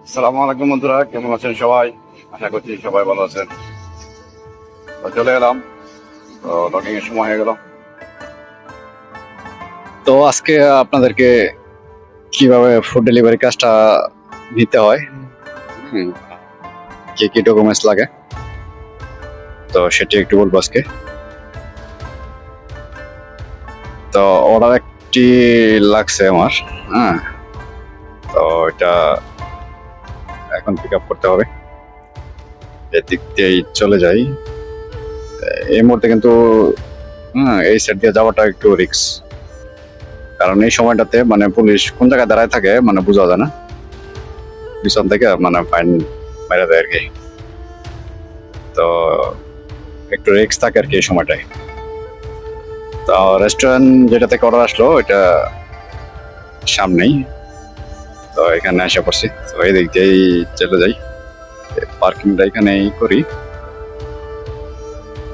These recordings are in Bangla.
আসসালামু আলাইকুম বন্ধুরা, কেমন আছেন সবাই? আশা করছি সবাই ভালো আছেন। তো চলে এলাম, তো লগিং এর সময় হয়ে গেল। তো আজকে আপনাদেরকে কিভাবে ফুড ডেলিভারি কাজটা নিতে হয়, কি কি ডকুমেন্টস লাগে, তো সেটি একটু বলবো আজকে। তো অর্ডার একটি লাগছে আমার, হ্যাঁ। তো এটা এখন পিক আপ করতে হবে, এদিক দিয়েই চলে যাই। এই মুহূর্তে কিন্তু এই সাইড দিয়ে যাওয়াটা একটু রিস্ক, কারণ এই সময়টাতে মানে পুলিশ কোন জায়গায় দাঁড়ায় থাকে মানে বোঝা যায় না, পিছন থেকে মানে ফাইন মেরে দেয় আর কি। তো একটু রিস্ক থাকে আর কি এই সময়টায়। তো রেস্টুরেন্ট যেটা থেকে অর্ডার আসলো এটা সামনেই, তো এখানে এসে পড়ছি। তো এই দিক দিয়েই চলে যাই, পার্কিংটা এখানেই করি।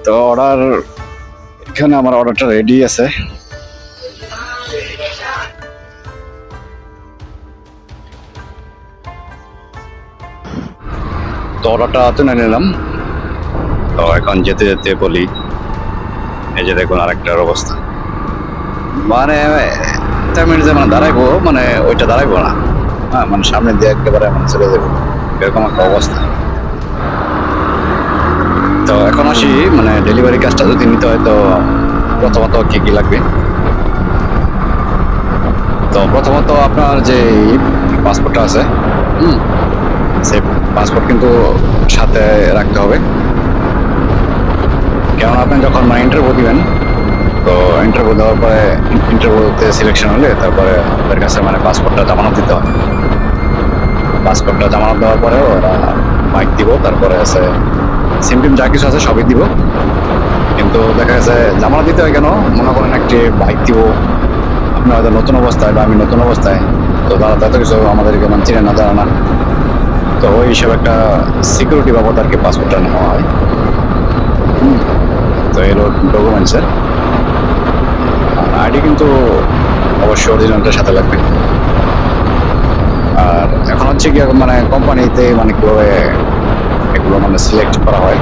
তো অর্ডার এখানে আমার অর্ডারটা রেডি আছে। তো অর্ডারটা তুলে নিলাম। তো এখন যেতে যেতে বলি, এই যে দেখুন আরেকটার অবস্থা, মানে 10 মিনিট যে মানে দাঁড়াইবো, মানে ওইটা দাঁড়াইবো না, হ্যাঁ, মানে সামনে দিয়ে একেবারে মানে চলে যাবো, এরকম একটা অবস্থা। তো এখন আসি, মানে ডেলিভারি কাজটা যদি নিতে হয় তো প্রথমত কি কি লাগবে। তো প্রথমত আপনার যে পাসপোর্টটা আছে, সেই পাসপোর্ট কিন্তু সাথে রাখতে হবে, কারণ আপনি যখন মানে ইন্টারভিউ দিবেন, তো ইন্টারভিউ দেওয়ার পরে ইন্টারভিউতে সিলেকশন হলে তারপরে ওদের কাছে মানে পাসপোর্টটা জামানত দিতে হয়। পাসপোর্টটা জামানত দেওয়ার পরে ওরা মাইক দিব, তারপরে আছে সিমটিম যা কিছু আছে সবই দিব। কিন্তু দেখা গেছে জামানত দিতে হয় কেন, মনে করেন একটি বাইক দিব, আপনি হয়তো নতুন অবস্থায় বা আমি নতুন অবস্থায়, তো তারা তত কিছু আমাদেরকে মানে চিনে না, জানে না। তো ওই হিসাবে একটা সিকিউরিটি বাবদ আর কি পাসপোর্টটা নেওয়া হয়। তো এই ডকুমেন্টসের আইডি কিন্তু অবশ্যই অরিজিনালটার সাথে লাগবে। আর এখন হচ্ছে কি মানে কোম্পানিতে মানে কিভাবে এগুলো মানে সিলেক্ট করা হয়,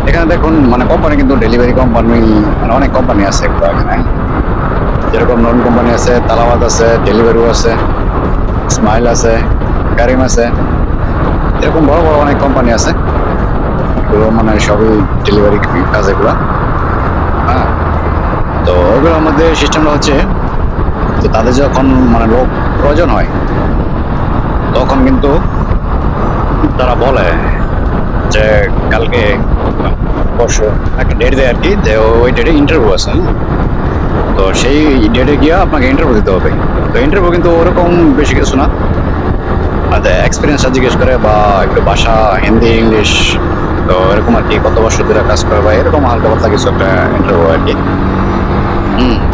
এখানে দেখুন মানে কোম্পানি কিন্তু ডেলিভারি কোম্পানি মানে অনেক কোম্পানি আছে এখানে, যেরকম নন কোম্পানি আছে, তালাবাদ আছে, ডেলিভারিও আছে, স্মাইল আছে, কারিম আছে, এরকম বড় বড় অনেক কোম্পানি আছে, এগুলো মানে সবই ডেলিভারি কাজ এগুলো, হ্যাঁ। তো ওগুলোর মধ্যে সিস্টেমটা হচ্ছে যে তাদের যখন মানে লোক প্রয়োজন হয় তখন কিন্তু তারা বলে যে কালকে পরশু একটা ডেট দেয় আর কি, যে ওই ডেটে ইন্টারভিউ আছে, তো সেই ডেটে গিয়ে আপনাকে ইন্টারভিউ দিতে হবে। তো ইন্টারভিউ কিন্তু ওরকম বেশি কিছু না, আর এক্সপিরিয়েন্সটা জিজ্ঞেস করে বা একটু ভাষা হিন্দি ইংলিশ, তো এরকম আর কি, কত বছর ধরে কাজ করে বা এরকম হালকা পাতলা কিছু একটা ইন্টারভিউ আর কি।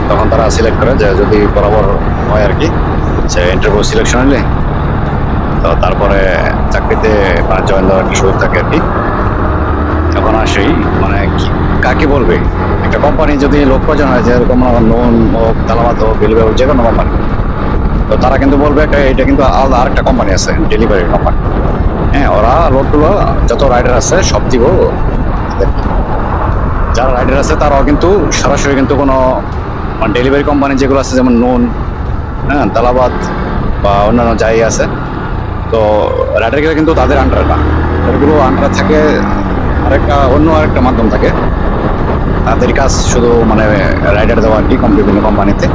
তখন তারা সিলেক্ট করে যে যদি বরাবর হয় আর কি, সে ইন্টারভিউ সিলেকশন হলে তো তারপরে চাকরিতে মানে জয়েন দেওয়ার একটা সুযোগ থাকে আর কি। এখন আসেই মানে কাকে বলবে, একটা কোম্পানি যদি লোক প্রয়োজন হয়, যে এরকম লোন হোক, তালাবাদ হোক, বিলবে হোক, যে কোনো কোম্পানি, তো তারা কিন্তু বলবে এটা কিন্তু আলাদা আরেকটা কোম্পানি আছে, ডেলিভারি কোম্পানি, হ্যাঁ। ওরা লোকগুলো যত রাইডার আছে সব দিব, যারা রাইডার আছে তারাও কিন্তু সরাসরি কিন্তু কোনো মানে ডেলিভারি কোম্পানি যেগুলো আছে যেমন নুন, হ্যাঁ, তালাবাদ বা অন্যান্য যাই আছে, তো রাইডারগুলো কিন্তু তাদের আন্ডারে না, ওগুলো আন্ডারে থাকে আরেকটা মাধ্যম থাকে, তাদের কাজ শুধু মানে রাইডার দেওয়া আর কি বিভিন্ন কোম্পানিতে।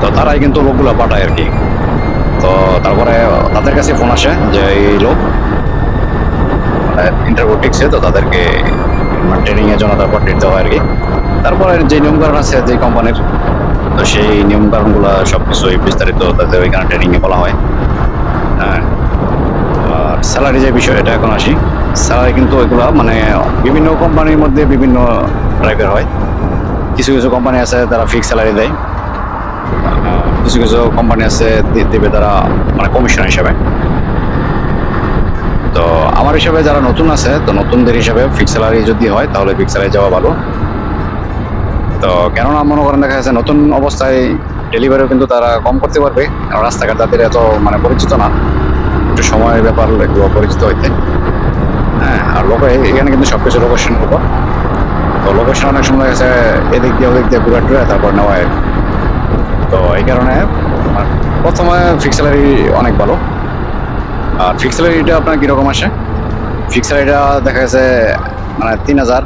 তো তারাই কিন্তু লোকগুলো পাঠায় আর কি। তো তারপরে তাদের কাছে ফোন আসে যে এই লোক ইন্টারভিউ টিকছে, তো তাদেরকে ট্রেনিং এর জন্য তারপর দিতে হয় আর কি। তারপরে যে নিয়মকানুন আছে যে কোম্পানির, তো সেই নিয়মকানুনগুলো সবকিছুই বিস্তারিত তাদের ওইখানে ট্রেনিং এ বলা হয়, হ্যাঁ। আর স্যালারি যে বিষয়, এটা এখন আসি। স্যালারি কিন্তু এগুলা মানে বিভিন্ন কোম্পানির মধ্যে বিভিন্ন টাইপের হয়। কিছু কিছু কোম্পানি আছে তারা ফিক্স স্যালারি দেয়, কিছু কিছু কোম্পানি আছে দেবে তারা মানে কমিশন হিসাবে। তো আমার হিসাবে যারা নতুন আছে, তো নতুনদের হিসাবে ফিক্স স্যালারি যদি হয় তাহলে ফিক্স স্যালারি যাওয়া ভালো। তো কেননা মনে করেন দেখা যাচ্ছে নতুন অবস্থায় ডেলিভারিও কিন্তু তারা কম করতে পারবে, কারণ রাস্তাঘাট তাদের এত মানে পরিচিত না, একটু সময়ের ব্যাপার, একটু অপরিচিত হইতে। হ্যাঁ, আর এখানে কিন্তু সবকিছু লোকেশনের উপর। তো লোকেশন অনেক সময় গেছে এদিক দিয়ে ওদিক দিয়ে ঘুরে টুরে তারপর নেওয়া হয়। তো এই কারণে আমার প্রথমে ফিক্স স্যালারি অনেক ভালো। আর ফিক্স স্যালারিটা আপনার কীরকম আসে? ফিক্স স্যালারিটা দেখা গেছে মানে 3,000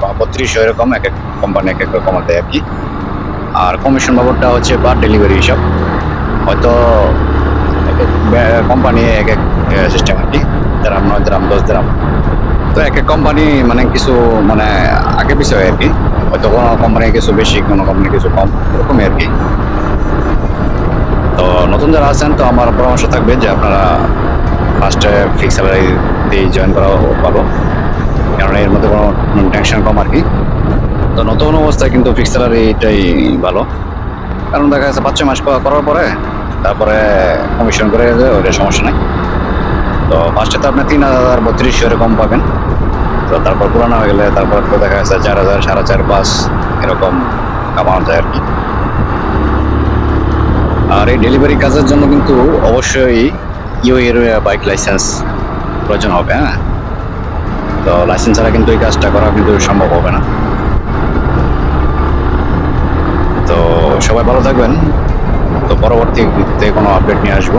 বা 3200 এরকম, এক এক কোম্পানি এক এক রকম দেয় আর কি। আর কমিশন বাবদটা হচ্ছে পার ডেলিভারি হিসাব। হয়তো এক এক কোম্পানি এক এক সিস্টেম আর কি, দেরাম 9 দেরাম 10 দেরাম। তো এক এক কোম্পানি মানে কিছু মানে আগে পিছিয়ে হয় আর কি। হয়তো কোনো কোম্পানি কিছু বেশি, কোনো কোম্পানি কিছু কম, এরকমই আর কি। তো নতুন যারা আছেন, তো আমার পরামর্শ থাকবে যে আপনারা ফার্স্টে ফিক্স স্যালারি দিয়ে জয়েন করা ভালো, কারণ এর মধ্যে কোনো টেনশন কম আর কি। তো নতুন অবস্থায় কিন্তু ফিক্স স্যালারিটাই ভালো, কারণ দেখা যাচ্ছে 5-6 মাস করার পরে তারপরে কমিশন করে ওটা সমস্যা নাই। তো ফার্স্টে তো আপনি 3,000-3200 এরকম পাবেন। তো তারপর পুরানো হয়ে গেলে তারপর তো দেখা যাচ্ছে 4,000, 4,500, 5 এরকম কামানো যায় আর কি। আর এই ডেলিভারি কাজের জন্য কিন্তু অবশ্যই এর বাইক লাইসেন্স প্রয়োজন হবে। হ্যাঁ, তো লাইসেন্স ছাড়া কিন্তু এই কাজটা করা কিন্তু সম্ভব হবে না। তো সবাই ভালো থাকবেন। তো পরবর্তীতে কোনো আপডেট নিয়ে আসবো।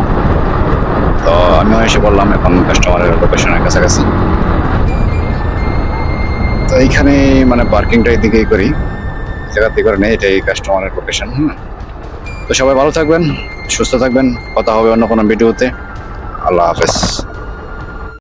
তো আমিও এসে বললাম এখন কাস্টমারের লোকেশনের কাছাকাছি। তো এইখানে মানে পার্কিংটা এদিকেই করি, জায়গাতে করে নেই, এটাই কাস্টমারের লোকেশন। তো সবাই ভালো থাকবেন, সুস্থ থাকবেন, কথা হবে অন্য কোনো ভিডিওতে। আল্লাহ হাফেজ।